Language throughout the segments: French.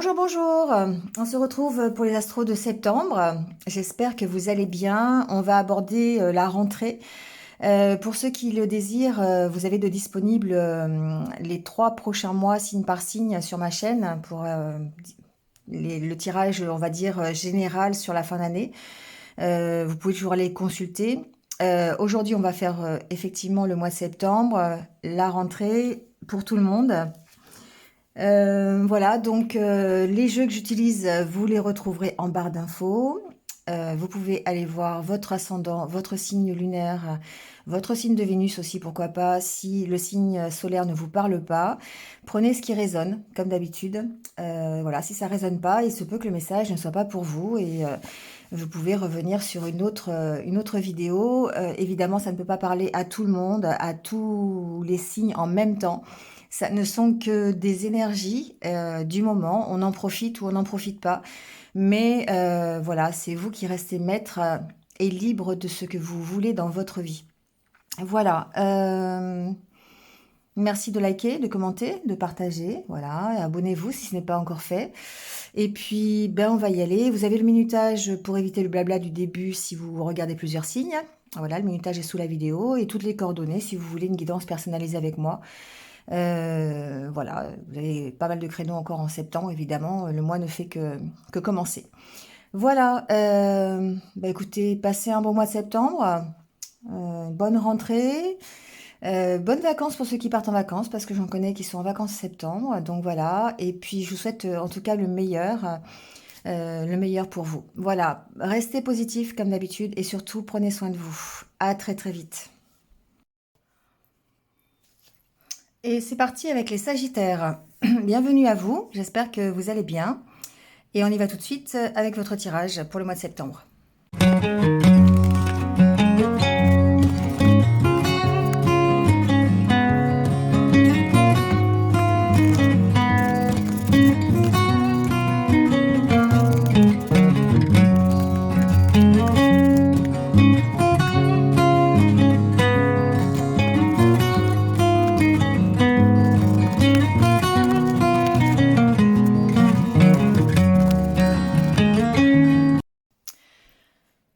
Bonjour, bonjour. On se retrouve pour les astros de septembre. J'espère que vous allez bien. On va aborder la rentrée. Pour ceux qui le désirent, vous avez de disponibles les 3 prochains mois, signe par signe, sur ma chaîne pour le tirage, on va dire, général sur la fin d'année. Vous pouvez toujours les consulter. Aujourd'hui, on va faire effectivement le mois de septembre, la rentrée pour tout le monde. Voilà, donc les jeux que j'utilise, vous les retrouverez en barre d'infos. Vous pouvez aller voir votre ascendant, votre signe lunaire, votre signe de Vénus aussi, pourquoi pas. Si le signe solaire ne vous parle pas, prenez ce qui résonne, comme d'habitude. Voilà, si ça résonne pas, il se peut que le message ne soit pas pour vous et vous pouvez revenir sur une autre vidéo. Évidemment, ça ne peut pas parler à tout le monde, à tous les signes en même temps. Ça ne sont que des énergies du moment. On en profite ou on n'en profite pas. Mais voilà, c'est vous qui restez maître et libre de ce que vous voulez dans votre vie. Voilà. Merci de liker, de commenter, de partager. Voilà. Et abonnez-vous si ce n'est pas encore fait. Et puis, ben, on va y aller. Vous avez le minutage pour éviter le blabla du début si vous regardez plusieurs signes. Voilà, le minutage est sous la vidéo et toutes les coordonnées si vous voulez une guidance personnalisée avec moi. Voilà, vous avez pas mal de créneaux encore en septembre, évidemment. Le mois ne fait que commencer. Voilà, bah écoutez, passez un bon mois de septembre. Bonne rentrée. Bonnes vacances pour ceux qui partent en vacances, parce que j'en connais qui sont en vacances en septembre. Donc voilà, et puis je vous souhaite en tout cas le meilleur pour vous. Voilà, restez positif comme d'habitude et surtout prenez soin de vous. À très très vite. Et c'est parti avec les Sagittaires. Bienvenue à vous, j'espère que vous allez bien. Et on y va tout de suite avec votre tirage pour le mois de septembre.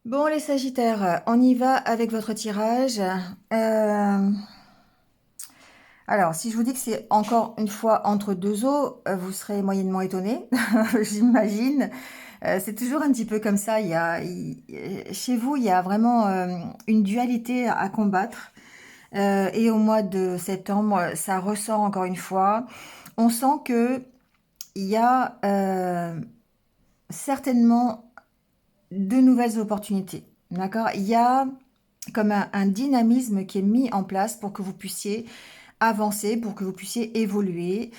Bon les Sagittaires, on y va avec votre tirage. Alors, si je vous dis que c'est encore une fois entre deux eaux, vous serez moyennement étonné, j'imagine. C'est toujours un petit peu comme ça. Chez vous, il y a vraiment une dualité à combattre. Et au mois de septembre, ça ressort encore une fois. On sent que il y a certainement de nouvelles opportunités. D'accord? Il y a comme un dynamisme qui est mis en place pour que vous puissiez avancer, pour que vous puissiez évoluer.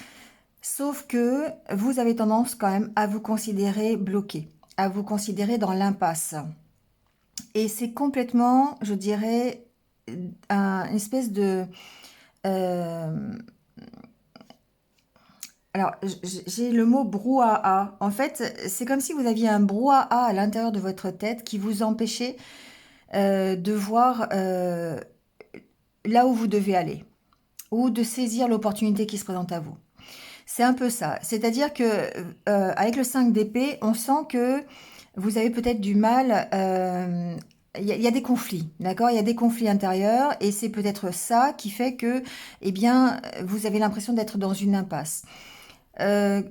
Sauf que vous avez tendance quand même à vous considérer bloqué, à vous considérer dans l'impasse. Et c'est complètement, je dirais, une espèce de... euh, alors, j'ai le mot brouhaha. En fait, c'est comme si vous aviez un brouhaha à l'intérieur de votre tête qui vous empêchait de voir là où vous devez aller ou de saisir l'opportunité qui se présente à vous. C'est un peu ça. C'est-à-dire que avec le 5 d'épée, on sent que vous avez peut-être du mal. Il y a des conflits, d'accord? Il y a des conflits intérieurs et c'est peut-être ça qui fait que, eh bien, vous avez l'impression d'être dans une impasse. Euh,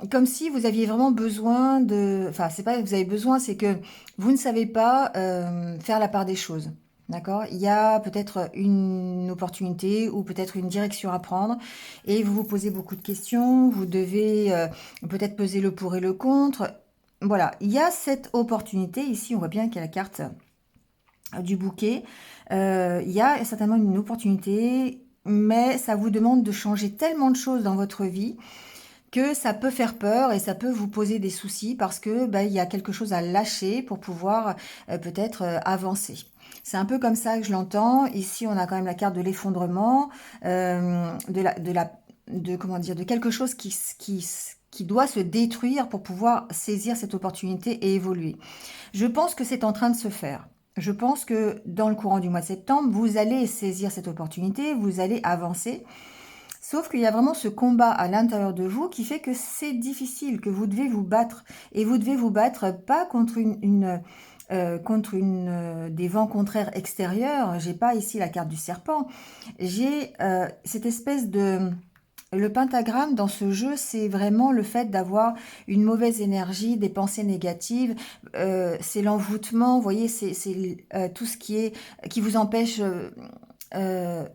Comme si vous aviez vraiment besoin de... Enfin, c'est pas que vous avez besoin, c'est que vous ne savez pas faire la part des choses. D'accord? Il y a peut-être une opportunité ou peut-être une direction à prendre et vous vous posez beaucoup de questions. Vous devez peut-être peser le pour et le contre. Voilà, il y a cette opportunité. Ici, on voit bien qu'il y a la carte du bouquet. Il y a certainement une opportunité, mais ça vous demande de changer tellement de choses dans votre vie que ça peut faire peur et ça peut vous poser des soucis parce que ben, il y a quelque chose à lâcher pour pouvoir peut-être avancer. C'est un peu comme ça que je l'entends. Ici, on a quand même la carte de l'effondrement, de comment dire, de quelque chose qui doit se détruire pour pouvoir saisir cette opportunité et évoluer. Je pense que c'est en train de se faire. Je pense que dans le courant du mois de septembre, vous allez saisir cette opportunité, vous allez avancer. Sauf qu'il y a vraiment ce combat à l'intérieur de vous qui fait que c'est difficile, que vous devez vous battre. Et vous devez vous battre pas contre des vents contraires extérieurs. J'ai pas ici la carte du serpent. J'ai cette espèce de... Le pentagramme dans ce jeu, c'est vraiment le fait d'avoir une mauvaise énergie, des pensées négatives, c'est l'envoûtement, vous voyez, c'est tout ce qui vous empêche euh,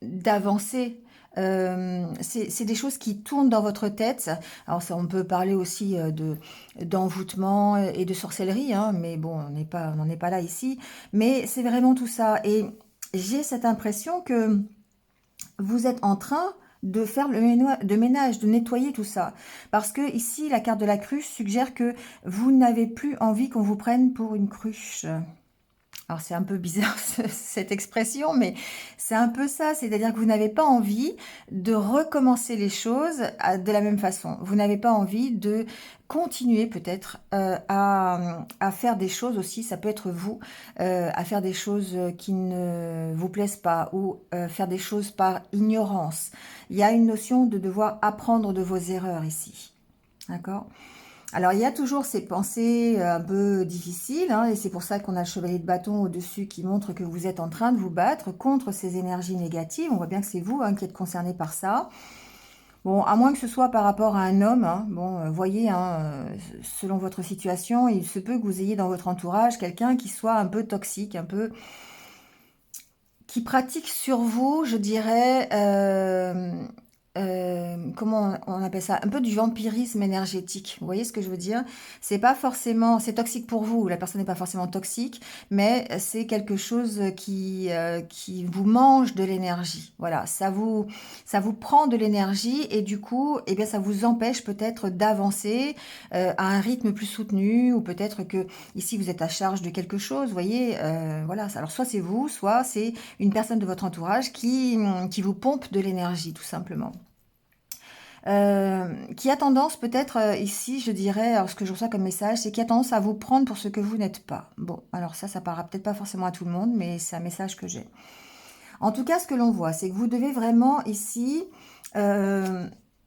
d'avancer. C'est des choses qui tournent dans votre tête. Alors ça, on peut parler aussi d'envoûtement et de sorcellerie, hein, mais bon, on n'en est pas là ici. Mais c'est vraiment tout ça. Et j'ai cette impression que vous êtes en train de faire de ménage, de nettoyer tout ça. Parce que ici, la carte de la cruche suggère que vous n'avez plus envie qu'on vous prenne pour une cruche. Alors c'est un peu bizarre cette expression, mais c'est un peu ça, c'est-à-dire que vous n'avez pas envie de recommencer les choses de la même façon. Vous n'avez pas envie de continuer peut-être à faire des choses aussi, ça peut être vous, à faire des choses qui ne vous plaisent pas ou faire des choses par ignorance. Il y a une notion de devoir apprendre de vos erreurs ici, d'accord ? Alors, il y a toujours ces pensées un peu difficiles, hein, et c'est pour ça qu'on a le chevalier de bâton au-dessus qui montre que vous êtes en train de vous battre contre ces énergies négatives. On voit bien que c'est vous qui êtes concerné par ça. Bon, à moins que ce soit par rapport à un homme, hein, bon, voyez, selon votre situation, il se peut que vous ayez dans votre entourage quelqu'un qui soit un peu toxique, un peu qui pratique sur vous, je dirais, comment on appelle ça? Un peu du vampirisme énergétique. Vous voyez ce que je veux dire? C'est pas forcément, c'est toxique pour vous. La personne n'est pas forcément toxique, mais c'est quelque chose qui vous mange de l'énergie. Voilà, ça vous prend de l'énergie et du coup, eh bien, ça vous empêche peut-être d'avancer à un rythme plus soutenu ou peut-être que ici vous êtes à charge de quelque chose. Vous voyez, voilà. Alors soit c'est vous, soit c'est une personne de votre entourage qui vous pompe de l'énergie, tout simplement. Qui a tendance peut-être ici, je dirais, alors ce que je reçois comme message, c'est qui a tendance à vous prendre pour ce que vous n'êtes pas. Bon, alors ça parlera peut-être pas forcément à tout le monde, mais c'est un message que j'ai. En tout cas, ce que l'on voit, c'est que vous devez vraiment ici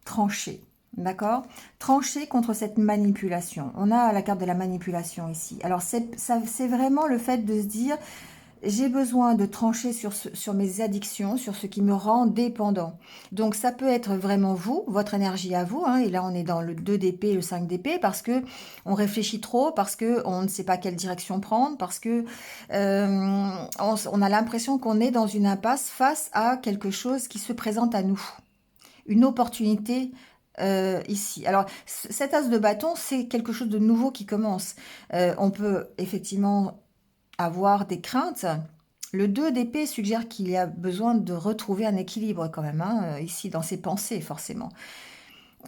trancher. D'accord? Trancher contre cette manipulation. On a la carte de la manipulation ici. Alors, c'est vraiment le fait de se dire, j'ai besoin de trancher sur mes addictions, sur ce qui me rend dépendant. Donc ça peut être vraiment vous, votre énergie à vous, hein, et là on est dans le 2 d'épée, le 5 d'épée, parce que on réfléchit trop, parce que on ne sait pas quelle direction prendre, parce que on a l'impression qu'on est dans une impasse face à quelque chose qui se présente à nous. Une opportunité ici. Alors, cet as de bâton, c'est quelque chose de nouveau qui commence. On peut effectivement avoir des craintes. Le 2 d'épée suggère qu'il y a besoin de retrouver un équilibre quand même, hein, ici dans ses pensées forcément.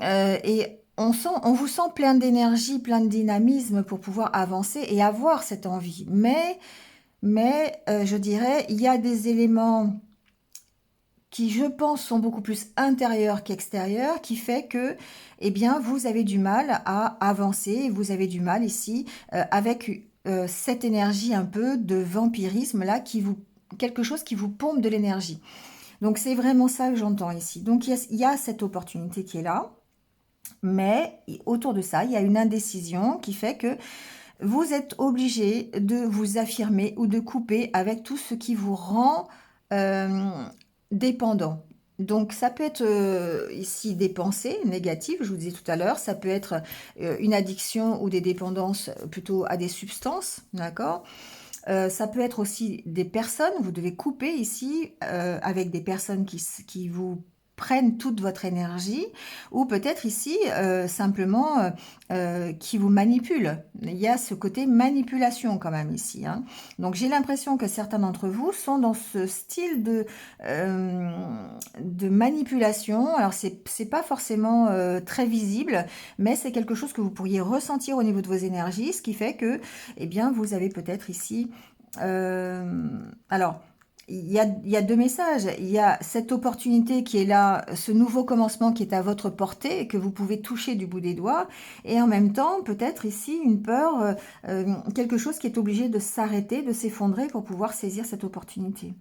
Et on vous sent plein d'énergie, plein de dynamisme pour pouvoir avancer et avoir cette envie. Mais je dirais, il y a des éléments qui, je pense, sont beaucoup plus intérieurs qu'extérieurs, qui fait que, eh bien, vous avez du mal à avancer, vous avez du mal ici avec cette énergie un peu de vampirisme là, quelque chose qui vous pompe de l'énergie. Donc c'est vraiment ça que j'entends ici. Donc il y a cette opportunité qui est là, mais autour de ça, il y a une indécision qui fait que vous êtes obligé de vous affirmer ou de couper avec tout ce qui vous rend euh, dépendant. Donc ça peut être ici des pensées négatives, je vous disais tout à l'heure, ça peut être une addiction ou des dépendances plutôt à des substances, d'accord? Ça peut être aussi des personnes, vous devez couper ici avec des personnes qui vous prennent toute votre énergie, ou peut-être ici simplement qui vous manipulent. Il y a ce côté manipulation quand même ici, hein. Donc j'ai l'impression que certains d'entre vous sont dans ce style de manipulation. Alors c'est pas forcément très visible, mais c'est quelque chose que vous pourriez ressentir au niveau de vos énergies, ce qui fait que, eh bien, vous avez peut-être ici alors, il y a deux messages. Il y a cette opportunité qui est là, ce nouveau commencement qui est à votre portée et que vous pouvez toucher du bout des doigts. Et en même temps, peut-être ici une peur, quelque chose qui est obligé de s'arrêter, de s'effondrer pour pouvoir saisir cette opportunité.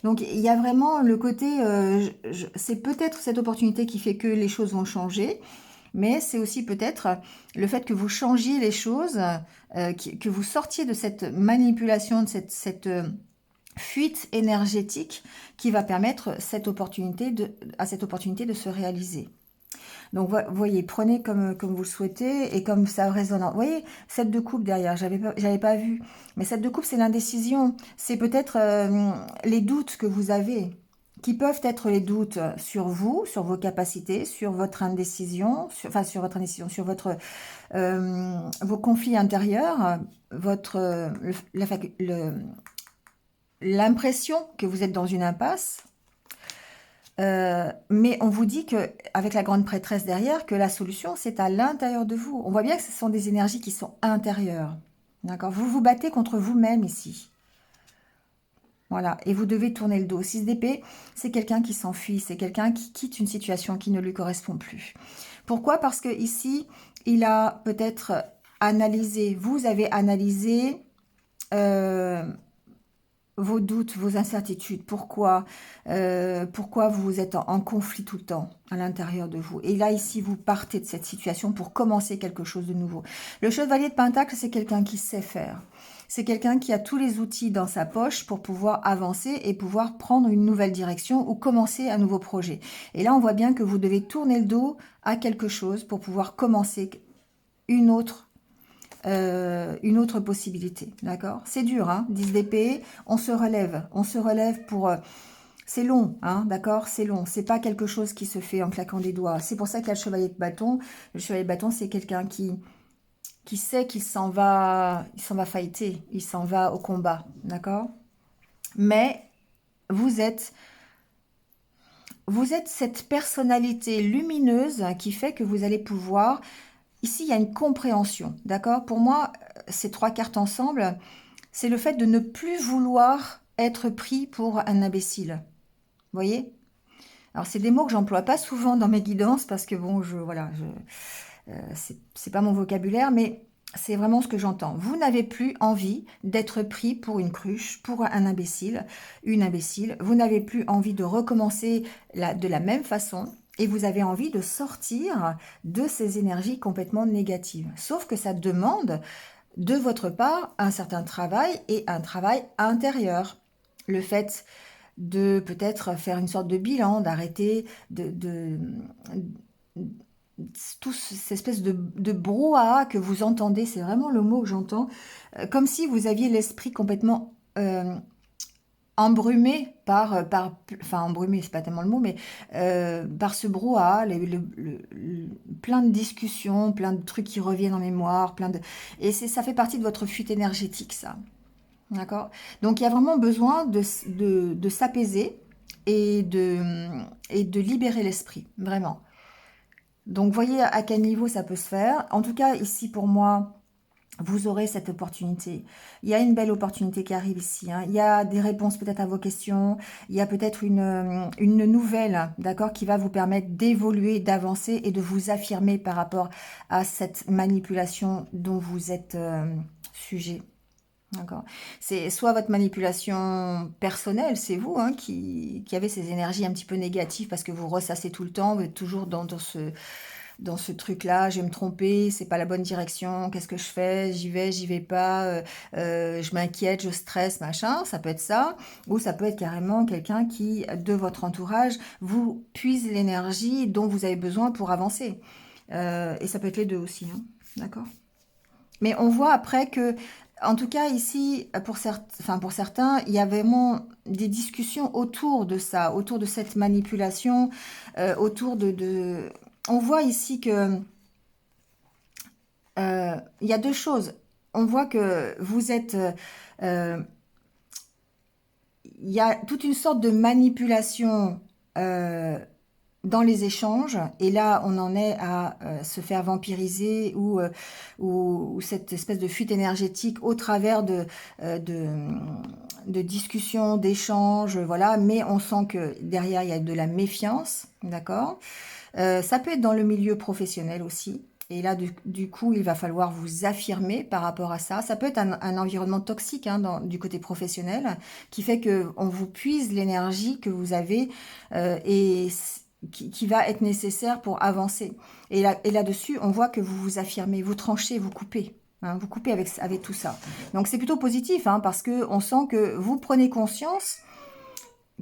Donc il y a vraiment le côté, c'est peut-être cette opportunité qui fait que les choses vont changer. Mais c'est aussi peut-être le fait que vous changiez les choses, que vous sortiez de cette manipulation, de cette fuite énergétique qui va permettre à cette opportunité de se réaliser. Donc, vous voyez, prenez comme vous le souhaitez et comme ça résonne. Vous voyez, 7 de coupe derrière, j'avais pas vu. Mais 7 de coupe, c'est l'indécision. C'est peut-être les doutes que vous avez, qui peuvent être les doutes sur vous, sur vos capacités, sur votre indécision, sur votre indécision, sur vos conflits intérieurs, l'impression que vous êtes dans une impasse. Mais on vous dit que, avec la grande prêtresse derrière, que la solution, c'est à l'intérieur de vous. On voit bien que ce sont des énergies qui sont intérieures. D'accord? Vous vous battez contre vous-même ici. Voilà. Et vous devez tourner le dos. 6 d'épée, c'est quelqu'un qui s'enfuit. C'est quelqu'un qui quitte une situation qui ne lui correspond plus. Pourquoi? Parce que ici, il a peut-être analysé. Vous avez analysé vos doutes, vos incertitudes, pourquoi vous êtes en conflit tout le temps à l'intérieur de vous. Et là, ici, vous partez de cette situation pour commencer quelque chose de nouveau. Le chevalier de Pentacle, c'est quelqu'un qui sait faire. C'est quelqu'un qui a tous les outils dans sa poche pour pouvoir avancer et pouvoir prendre une nouvelle direction ou commencer un nouveau projet. Et là, on voit bien que vous devez tourner le dos à quelque chose pour pouvoir commencer une autre possibilité, d'accord? C'est dur, hein, 10 d'épée, on se relève pour... c'est long, hein, d'accord? C'est long, c'est pas quelque chose qui se fait en claquant des doigts. C'est pour ça qu'il y a le chevalier de bâton. Le chevalier de bâton, c'est quelqu'un qui sait qu'il s'en va fighter, il s'en va au combat, d'accord? Mais vous êtes cette personnalité lumineuse qui fait que vous allez pouvoir... Ici, il y a une compréhension, d'accord? Pour moi, ces trois cartes ensemble, c'est le fait de ne plus vouloir être pris pour un imbécile. Vous voyez? Alors, c'est des mots que j'emploie pas souvent dans mes guidances parce que, bon, c'est pas mon vocabulaire, mais c'est vraiment ce que j'entends. Vous n'avez plus envie d'être pris pour une cruche, pour un imbécile, une imbécile. Vous n'avez plus envie de recommencer de la même façon. Et vous avez envie de sortir de ces énergies complètement négatives. Sauf que ça demande de votre part un certain travail et un travail intérieur. Le fait de peut-être faire une sorte de bilan, d'arrêter tout cette espèce de brouhaha que vous entendez, c'est vraiment le mot que j'entends, comme si vous aviez l'esprit complètement embrumé enfin embrumé, c'est pas tellement le mot, mais par ce brouhaha, plein de discussions, plein de trucs qui reviennent en mémoire, et ça fait partie de votre fuite énergétique, ça. D'accord? Donc il y a vraiment besoin de s'apaiser et de libérer l'esprit, vraiment. Donc voyez à quel niveau ça peut se faire. En tout cas, ici pour moi, vous aurez cette opportunité. Il y a une belle opportunité qui arrive ici, hein. Il y a des réponses peut-être à vos questions. Il y a peut-être une nouvelle, d'accord, qui va vous permettre d'évoluer, d'avancer et de vous affirmer par rapport à cette manipulation dont vous êtes sujet. D'accord. C'est soit votre manipulation personnelle, c'est vous hein, qui avez ces énergies un petit peu négatives parce que vous ressassez tout le temps, vous êtes toujours dans ce truc-là, je vais me tromper, c'est pas la bonne direction, qu'est-ce que je fais, j'y vais pas, je m'inquiète, je stresse, machin, ça peut être ça, ou ça peut être carrément quelqu'un qui, de votre entourage, vous puise l'énergie dont vous avez besoin pour avancer. Et ça peut être les deux aussi, hein, d'accord? Mais on voit après que, en tout cas ici, pour certains, il y a vraiment des discussions autour de ça, autour de cette manipulation, autour On voit ici que il y a deux choses. On voit que vous êtes... il y a toute une sorte de manipulation dans les échanges, et là on en est à se faire vampiriser ou cette espèce de fuite énergétique au travers de discussion, d'échange, voilà, mais on sent que derrière, il y a de la méfiance, d'accord? Ça peut être dans le milieu professionnel aussi. Et là, du coup, il va falloir vous affirmer par rapport à ça. Ça peut être un environnement toxique hein, du côté professionnel qui fait que on vous puise l'énergie que vous avez et qui va être nécessaire pour avancer. Et là-dessus, on voit que vous vous affirmez, vous tranchez, vous coupez. Hein, vous coupez avec tout ça. Donc c'est plutôt positif hein, parce que on sent que vous prenez conscience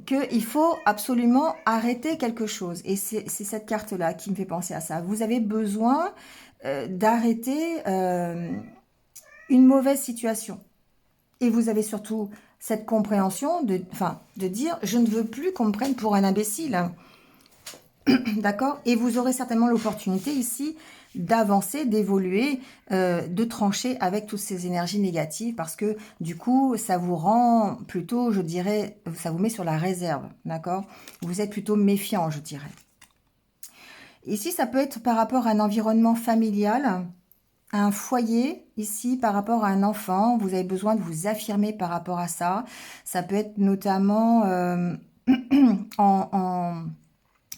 qu'il faut absolument arrêter quelque chose. Et c'est cette carte-là qui me fait penser à ça. Vous avez besoin d'arrêter une mauvaise situation. Et vous avez surtout cette compréhension de dire « je ne veux plus qu'on me prenne pour un imbécile ». D'accord? Et vous aurez certainement l'opportunité ici d'avancer, d'évoluer, de trancher avec toutes ces énergies négatives parce que du coup, ça vous rend plutôt, je dirais, ça vous met sur la réserve, d'accord? Vous êtes plutôt méfiant, je dirais. Ici, ça peut être par rapport à un environnement familial, à un foyer, ici, par rapport à un enfant. Vous avez besoin de vous affirmer par rapport à ça. Ça peut être notamment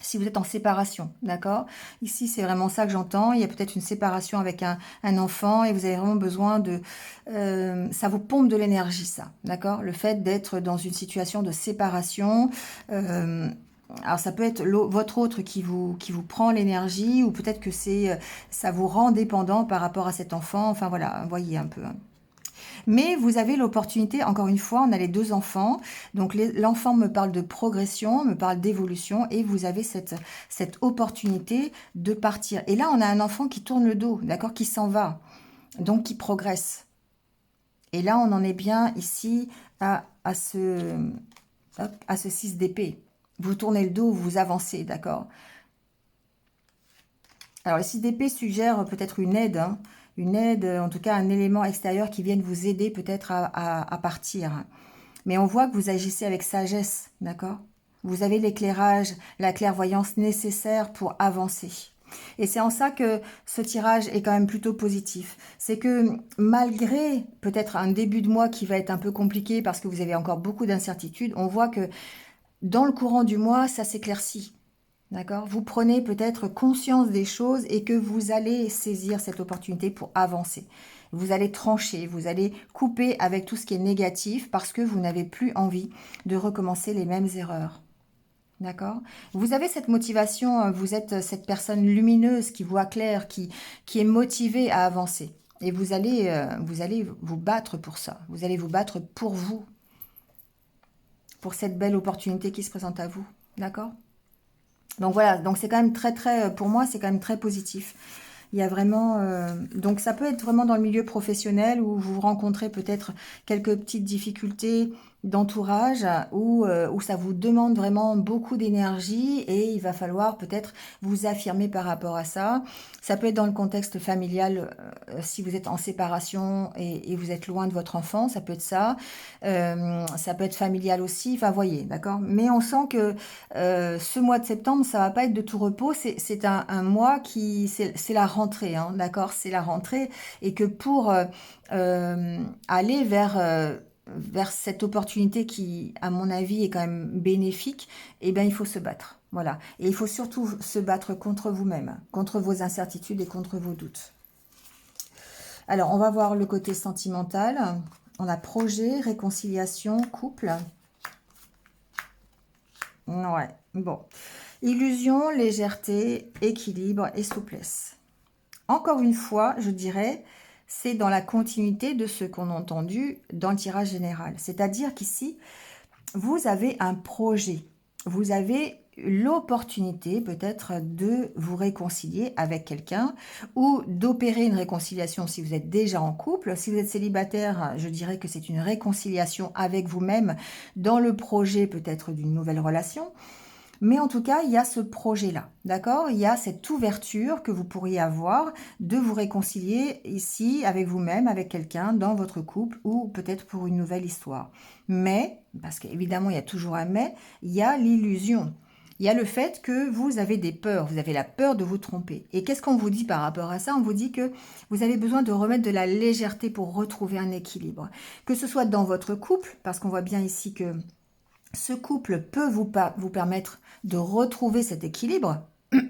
si vous êtes en séparation, d'accord? Ici, c'est vraiment ça que j'entends. Il y a peut-être une séparation avec un enfant et vous avez vraiment besoin de... ça vous pompe de l'énergie, ça, d'accord? Le fait d'être dans une situation de séparation... alors ça peut être votre autre qui vous prend l'énergie ou peut-être que ça vous rend dépendant par rapport à cet enfant. Enfin voilà, voyez un peu. Hein. Mais vous avez l'opportunité, encore une fois, on a les deux enfants. Donc l'enfant me parle de progression, me parle d'évolution et vous avez cette opportunité de partir. Et là, on a un enfant qui tourne le dos, d'accord, qui s'en va, donc qui progresse. Et là, on en est bien ici à ce 6 d'épée. Vous tournez le dos, vous avancez, d'accord? Alors, le 6 d'épée suggère peut-être une aide, en tout cas un élément extérieur qui vienne vous aider peut-être à partir. Mais on voit que vous agissez avec sagesse, d'accord? Vous avez l'éclairage, la clairvoyance nécessaire pour avancer. Et c'est en ça que ce tirage est quand même plutôt positif. C'est que malgré peut-être un début de mois qui va être un peu compliqué parce que vous avez encore beaucoup d'incertitudes, on voit que dans le courant du mois, ça s'éclaircit. D'accord? Vous prenez peut-être conscience des choses et que vous allez saisir cette opportunité pour avancer. Vous allez trancher, vous allez couper avec tout ce qui est négatif parce que vous n'avez plus envie de recommencer les mêmes erreurs. D'accord? Vous avez cette motivation, vous êtes cette personne lumineuse qui voit clair, qui est motivée à avancer. Et vous allez vous battre pour ça. Vous allez vous battre pour vous, pour cette belle opportunité qui se présente à vous. D'accord? Donc voilà, donc c'est quand même très, pour moi, c'est quand même très positif. Il y a vraiment, donc ça peut être vraiment dans le milieu professionnel où vous rencontrez peut-être quelques petites difficultés d'entourage où ça vous demande vraiment beaucoup d'énergie et il va falloir peut-être vous affirmer par rapport à ça. Ça peut être dans le contexte familial si vous êtes en séparation et vous êtes loin de votre enfant, ça peut être ça. Ça peut être familial aussi, enfin voyez, d'accord? Mais on sent que ce mois de septembre, ça va pas être de tout repos, c'est un mois qui, c'est la rentrée, hein, d'accord? C'est la rentrée et que pour aller vers cette opportunité qui, à mon avis, est quand même bénéfique, eh bien, il faut se battre. Voilà. Et il faut surtout se battre contre vous-même, contre vos incertitudes et contre vos doutes. Alors, on va voir le côté sentimental. On a projet, réconciliation, couple. Ouais, bon. Illusion, légèreté, équilibre et souplesse. Encore une fois, je dirais, c'est dans la continuité de ce qu'on a entendu dans le tirage général. C'est-à-dire qu'ici, vous avez un projet. Vous avez l'opportunité peut-être de vous réconcilier avec quelqu'un ou d'opérer une réconciliation si vous êtes déjà en couple. Si vous êtes célibataire, je dirais que c'est une réconciliation avec vous-même dans le projet peut-être d'une nouvelle relation. Mais en tout cas, il y a ce projet-là, d'accord? Il y a cette ouverture que vous pourriez avoir de vous réconcilier ici avec vous-même, avec quelqu'un, dans votre couple ou peut-être pour une nouvelle histoire. Mais, parce qu'évidemment, il y a toujours un mais, il y a l'illusion. il y a le fait que vous avez des peurs, vous avez la peur de vous tromper. Et qu'est-ce qu'on vous dit par rapport à ça? On vous dit que vous avez besoin de remettre de la légèreté pour retrouver un équilibre. Que ce soit dans votre couple, parce qu'on voit bien ici que ce couple peut vous permettre de retrouver cet équilibre,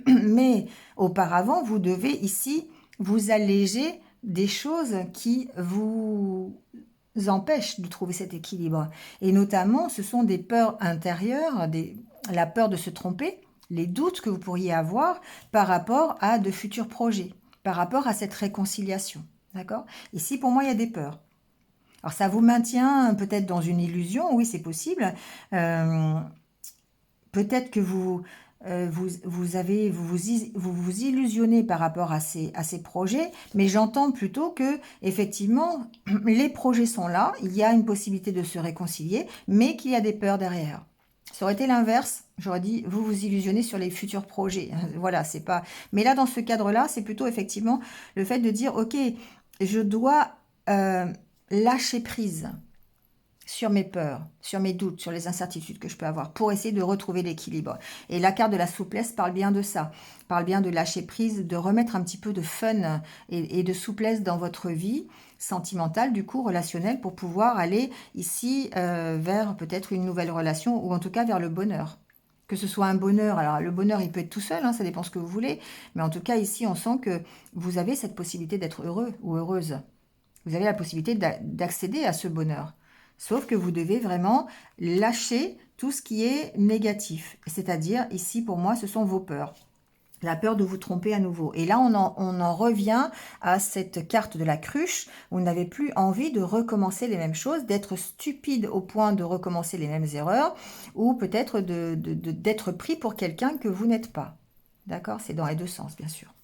mais auparavant, vous devez ici vous alléger des choses qui vous empêchent de trouver cet équilibre. Et notamment, ce sont des peurs intérieures, la peur de se tromper, les doutes que vous pourriez avoir par rapport à de futurs projets, par rapport à cette réconciliation. D'accord? Ici, pour moi, il y a des peurs. Alors, ça vous maintient peut-être dans une illusion, oui, c'est possible. Peut-être que vous illusionnez par rapport à ces projets, mais j'entends plutôt que, effectivement, les projets sont là, il y a une possibilité de se réconcilier, mais qu'il y a des peurs derrière. Ça aurait été l'inverse, j'aurais dit, vous vous illusionnez sur les futurs projets. Voilà, c'est pas... Mais là, dans ce cadre-là, c'est plutôt, effectivement, le fait de dire, ok, je dois lâcher prise sur mes peurs, sur mes doutes, sur les incertitudes que je peux avoir, pour essayer de retrouver l'équilibre. Et la carte de la souplesse parle bien de ça, parle bien de lâcher prise, de remettre un petit peu de fun et de souplesse dans votre vie sentimentale, du coup relationnelle, pour pouvoir aller ici vers peut-être une nouvelle relation, ou en tout cas vers le bonheur. Que ce soit un bonheur, alors le bonheur il peut être tout seul, hein, ça dépend ce que vous voulez, mais en tout cas ici on sent que vous avez cette possibilité d'être heureux ou heureuse. Vous avez la possibilité d'accéder à ce bonheur. Sauf que vous devez vraiment lâcher tout ce qui est négatif. C'est-à-dire, ici, pour moi, ce sont vos peurs. La peur de vous tromper à nouveau. Et là, on en revient à cette carte de la cruche. Où vous n'avez plus envie de recommencer les mêmes choses, d'être stupide au point de recommencer les mêmes erreurs, ou peut-être d'être pris pour quelqu'un que vous n'êtes pas. D'accord? C'est dans les deux sens, bien sûr.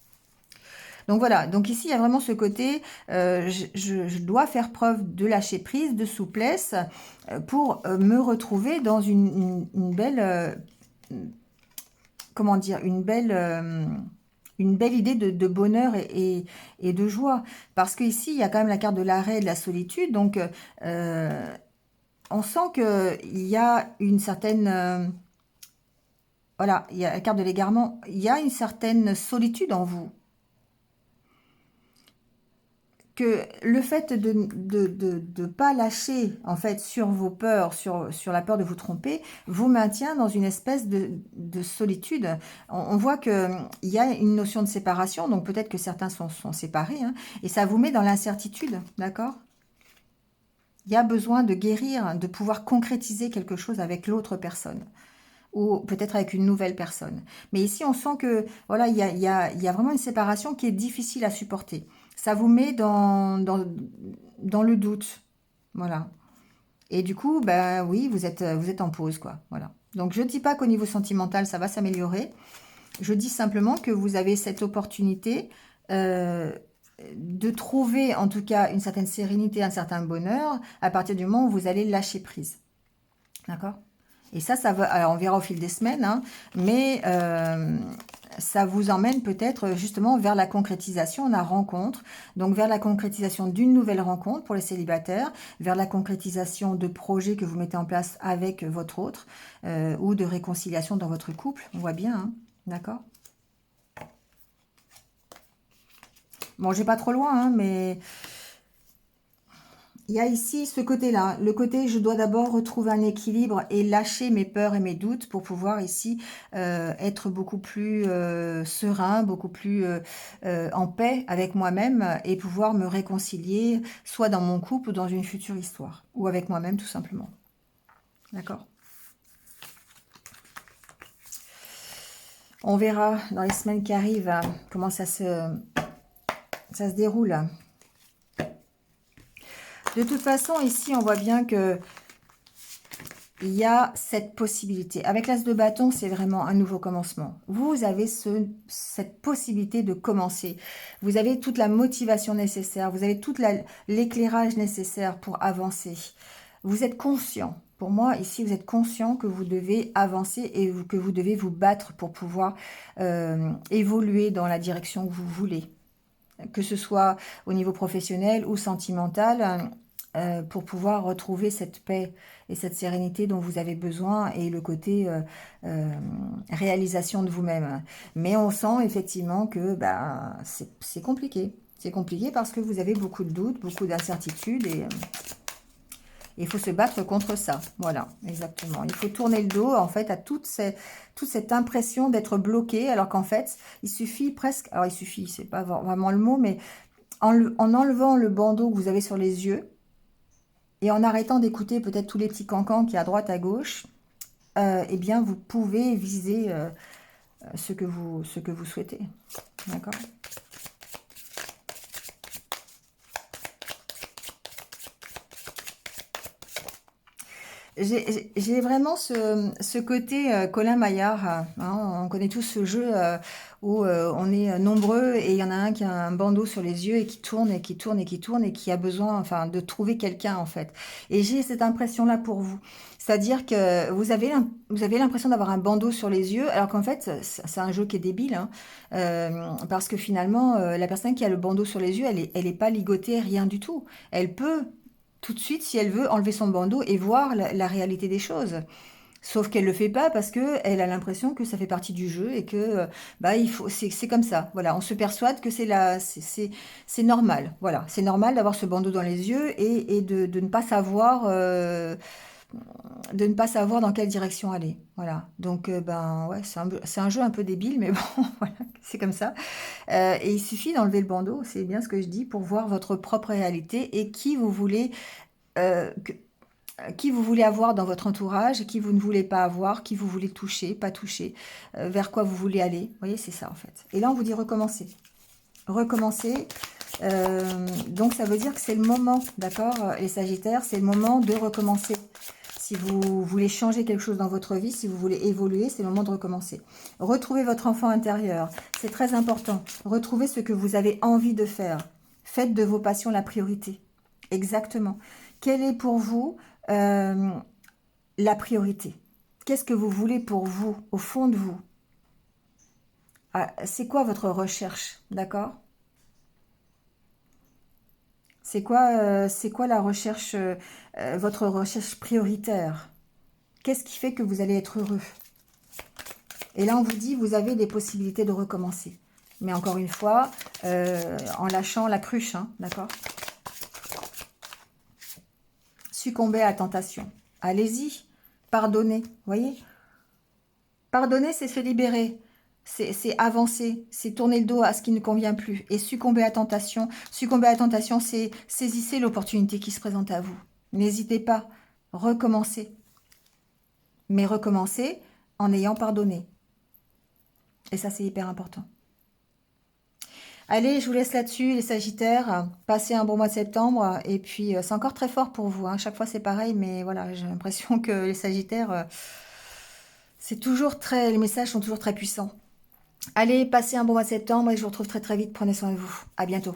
Donc voilà, donc ici, il y a vraiment ce côté, je dois faire preuve de lâcher prise, de souplesse, pour me retrouver dans une belle, comment dire, une belle idée de bonheur et de joie. Parce qu'ici, il y a quand même la carte de l'arrêt et de la solitude, donc on sent qu'il y a une certaine... voilà, il y a la carte de l'égarement, il y a une certaine solitude en vous. Que le fait de ne pas lâcher en fait sur vos peurs, sur la peur de vous tromper, vous maintient dans une espèce de solitude. On voit qu'il y a une notion de séparation, donc peut-être que certains sont séparés, hein, et ça vous met dans l'incertitude, d'accord? Il y a besoin de guérir, de pouvoir concrétiser quelque chose avec l'autre personne, ou peut-être avec une nouvelle personne. Mais ici, on sent que voilà, il y a vraiment une séparation qui est difficile à supporter. Ça vous met dans le doute. Voilà. Et du coup, ben oui, vous êtes en pause, quoi. Voilà. Donc, je ne dis pas qu'au niveau sentimental, ça va s'améliorer. Je dis simplement que vous avez cette opportunité de trouver, en tout cas, une certaine sérénité, un certain bonheur, à partir du moment où vous allez lâcher prise. D'accord? Et ça va... Alors, on verra au fil des semaines, hein, mais ça vous emmène peut-être justement vers la concrétisation de la rencontre, donc vers la concrétisation d'une nouvelle rencontre pour les célibataires, vers la concrétisation de projets que vous mettez en place avec votre autre, ou de réconciliation dans votre couple, on voit bien, hein, d'accord? Bon, j'ai pas trop loin, hein, mais... Il y a ici ce côté-là, le côté je dois d'abord retrouver un équilibre et lâcher mes peurs et mes doutes pour pouvoir ici être beaucoup plus serein, beaucoup plus en paix avec moi-même et pouvoir me réconcilier soit dans mon couple ou dans une future histoire ou avec moi-même tout simplement. D'accord? On verra dans les semaines qui arrivent comment ça se déroule. De toute façon, ici, on voit bien que il y a cette possibilité. Avec l'As de bâton, c'est vraiment un nouveau commencement. Vous avez cette possibilité de commencer. Vous avez toute la motivation nécessaire. Vous avez tout l'éclairage nécessaire pour avancer. Vous êtes conscient. Pour moi, ici, vous êtes conscient que vous devez avancer et que vous devez vous battre pour pouvoir évoluer dans la direction que vous voulez. Que ce soit au niveau professionnel ou sentimental, pour pouvoir retrouver cette paix et cette sérénité dont vous avez besoin et le côté réalisation de vous-même. Mais on sent effectivement que bah, c'est compliqué. C'est compliqué parce que vous avez beaucoup de doutes, beaucoup d'incertitudes et il faut se battre contre ça. Voilà, exactement. Il faut tourner le dos, en fait, à toute cette impression d'être bloqué, alors qu'en fait, il suffit presque... Alors, il suffit, c'est pas vraiment le mot, mais en enlevant le bandeau que vous avez sur les yeux et en arrêtant d'écouter peut-être tous les petits cancans qui à droite, à gauche, eh bien, vous pouvez viser ce que vous souhaitez. D'accord ? J'ai vraiment ce côté Colin Maillard. Hein, on connaît tous ce jeu où on est nombreux et il y en a un qui a un bandeau sur les yeux et qui tourne et qui tourne et qui tourne et qui a besoin enfin, de trouver quelqu'un en fait. Et j'ai cette impression-là pour vous. C'est-à-dire que vous avez l'impression d'avoir un bandeau sur les yeux alors qu'en fait c'est un jeu qui est débile. Hein, parce que finalement la personne qui a le bandeau sur les yeux, elle est pas ligotée, rien du tout. Elle peut tout de suite si elle veut enlever son bandeau et voir la réalité des choses. Sauf qu'elle le fait pas parce que elle a l'impression que ça fait partie du jeu et que bah il faut c'est comme ça. Voilà, on se persuade que c'est normal. Voilà, c'est normal d'avoir ce bandeau dans les yeux et de ne pas savoir dans quelle direction aller. Voilà. Donc ben ouais, c'est un jeu un peu débile mais bon voilà, c'est comme ça. Et il suffit d'enlever le bandeau, c'est bien ce que je dis, pour voir votre propre réalité et euh, que- qui vous voulez avoir dans votre entourage, qui vous ne voulez pas avoir, qui vous voulez toucher, pas toucher, vers quoi vous voulez aller. Vous voyez, c'est ça en fait. Et là, on vous dit recommencer. Recommencer. Donc, ça veut dire que c'est le moment, d'accord, les Sagittaires, c'est le moment de recommencer. Si vous voulez changer quelque chose dans votre vie, si vous voulez évoluer, c'est le moment de recommencer. Retrouvez votre enfant intérieur. C'est très important. Retrouvez ce que vous avez envie de faire. Faites de vos passions la priorité. Exactement. Quelle est pour vous euh, la priorité? Qu'est-ce que vous voulez pour vous, au fond de vous? Ah, c'est quoi votre recherche, d'accord? C'est quoi la recherche, votre recherche prioritaire? Qu'est-ce qui fait que vous allez être heureux? Et là, on vous dit, vous avez des possibilités de recommencer. Mais encore une fois, en lâchant la cruche, hein, d'accord? Succomber à la tentation. Allez-y, pardonnez, voyez? Pardonner, c'est se libérer. C'est avancer, c'est tourner le dos à ce qui ne convient plus. Et succomber à la tentation, c'est saisissez l'opportunité qui se présente à vous. N'hésitez pas, recommencez. Mais recommencez en ayant pardonné. Et ça, c'est hyper important. Allez, je vous laisse là-dessus, les Sagittaires. Passez un bon mois de septembre. Et puis, c'est encore très fort pour vous. Hein. Chaque fois, c'est pareil. Mais voilà, j'ai l'impression que les Sagittaires, c'est toujours très... Les messages sont toujours très puissants. Allez, passez un bon mois de septembre et je vous retrouve très très vite. Prenez soin de vous. À bientôt.